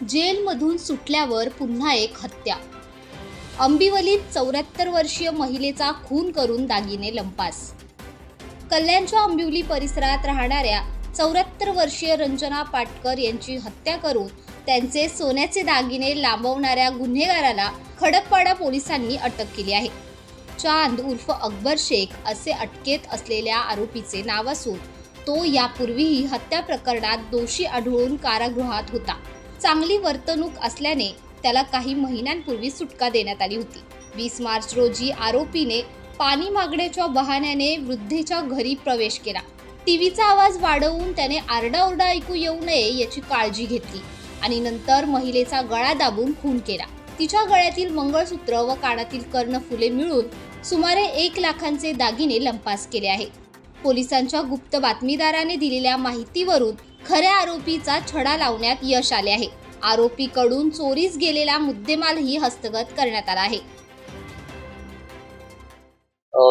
जेलमधून सुटल्यावर पुन्हा एक हत्या। अंबिवलीत 74 वर्षीय महिलेचा खून करून दागिने लंपास। कल्याणच्या अंबिवली परिसरात राहणाऱ्या 74 वर्षीय रंजना पाटकर यांची हत्या करून त्यांचे सोन्याचे दागिने लांबवणाऱ्या गुन्हेगाराला खडकपाडा पोलिसांनी अटक केली आहे। चांद उर्फ अकबर शेख असे अटकेत असलेल्या आरोपीचे नाव असून तो यापूर्वीही हत्या प्रकरणात दोषी आढळून कारागृहात होता। चांगली वर्तणूक असल्याने त्याला काही महिन्यांपूर्वी सुटका देण्यात आली होती। 20 मार्च रोजी आरोपीने पाणी मागण्याच्या बहाण्याने वृद्धेच्या घरी प्रवेश केला। टीव्हीचा आवाज वाढवून त्याने आरडाओरडा ऐकू येऊ नये याची काळजी घेतली आणि नंतर महिलेचा गळा दाबून खून केला। तिच्या गळ्यातील मंगळसूत्र व कानातील कर्णफुले मिळून सुमारे 1 लाखांचे दागिने लंपास केले आहे। पोलिसांच्या गुप्त बातमीदाराने दिलेल्या माहितीवरून खऱ्या आरोपीचा छडा लावण्यात यश आले आहे। आरोपीकडून चोरीस गेलेला मुद्देमालही हस्तगत करण्यात आला आहे।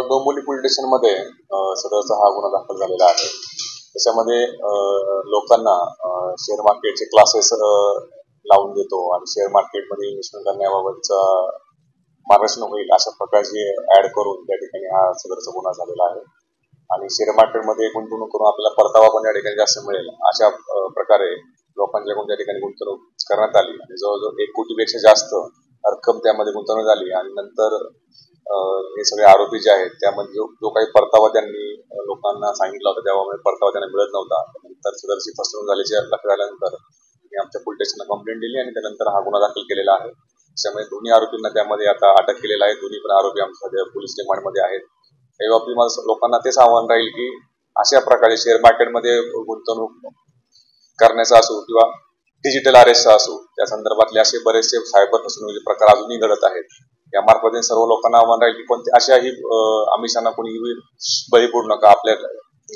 डोंबिवली पोलीस स्टेशन मध्ये सदरचा हा गुन्हा दाखल झालेला आहे। त्याच्यामध्ये लोकांना शेअर मार्केटचे क्लासेस लावून देतो आणि शेअर मार्केटमध्ये इन्व्हेस्टमेंट करण्याबाबतचा मार्गदर्शन होईल अशा प्रकारची ऍड करून त्या ठिकाणी हा सदरचा गुन्हा झालेला आहे। आणि शेअर मार्केटमध्ये गुंतवणूक करून आपल्याला परतावा पण या ठिकाणी जास्त मिळेल अशा प्रकारे लोकांच्याकडून त्या ठिकाणी गुंतवणूक करण्यात आली आणि जवळजवळ 1 कोटीपेक्षा जास्त रक्कम त्यामध्ये गुंतवण्यात आली। आणि नंतर हे सगळे आरोपी जे आहेत त्यामध्ये जो काही परतावा त्यांनी लोकांना सांगितला होता त्यामुळे परतावा त्यांना मिळत नव्हता। नंतर सदरची फसवणूक झाल्याचे लक्षात आल्यानंतर मी आमच्या पोलीस स्टेशनला कंप्लेंट दिली आणि त्यानंतर हा गुन्हा दाखल केलेला आहे। त्यामुळे दोन्ही आरोपींना त्यामध्ये आता अटक केलेला आहे। दोन्ही पण आरोपी आमच्या पोलीस रिमांडमध्ये आहेत। या बाबतीत लोकांना तेच आव्हान राहील की अशा प्रकारे शेअर मार्केटमध्ये गुंतवणूक करण्याचा असो किंवा डिजिटल अरेस्ट असो त्या संदर्भातले असे बरेचसे सायबर फसवणुकीचे प्रकार अजूनही घडत आहेत। या मार्फत सर्व लोकांना आव्हान राहील की कोणते अशाही आमिषांना कोणीही बळी पडू नका। आपल्या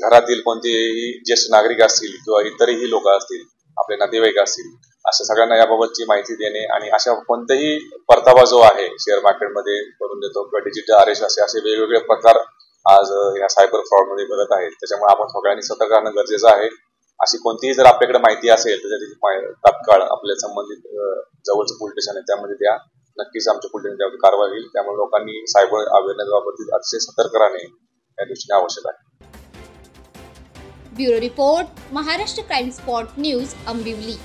घरातील कोणतेही ज्येष्ठ नागरिक असतील किंवा इतरही लोक असतील, आपले नातेवाईक असतील, अशा सगळ्यांना याबाबतची माहिती देणे आणि अशा कोणतेही परतावा जो आहे शेअर मार्केटमध्ये करून देतो किंवा डिजिटल अरेस्ट असे वेगवेगळे प्रकार आज या सायबर फ्रॉडमध्ये घडत आहेत। त्याच्यामुळे आपण सगळ्यांनी सतर्क राहणं गरजेचं आहे। अशी कोणतीही जर आपल्याकडे माहिती असेल तर त्याची तात्काळ आपल्या संबंधित जवळचं पोलीस स्टेशन आहे त्यामध्ये द्या। नक्कीच आमच्या पोलीस स्टेशन कारवाई होईल। त्यामुळे लोकांनी सायबर अवेअरनेस बाबतीत अतिशय सतर्क राहणे या दृष्टीने आवश्यक आहे। Bureau report, Maharashtra crime spot news, Ambivli.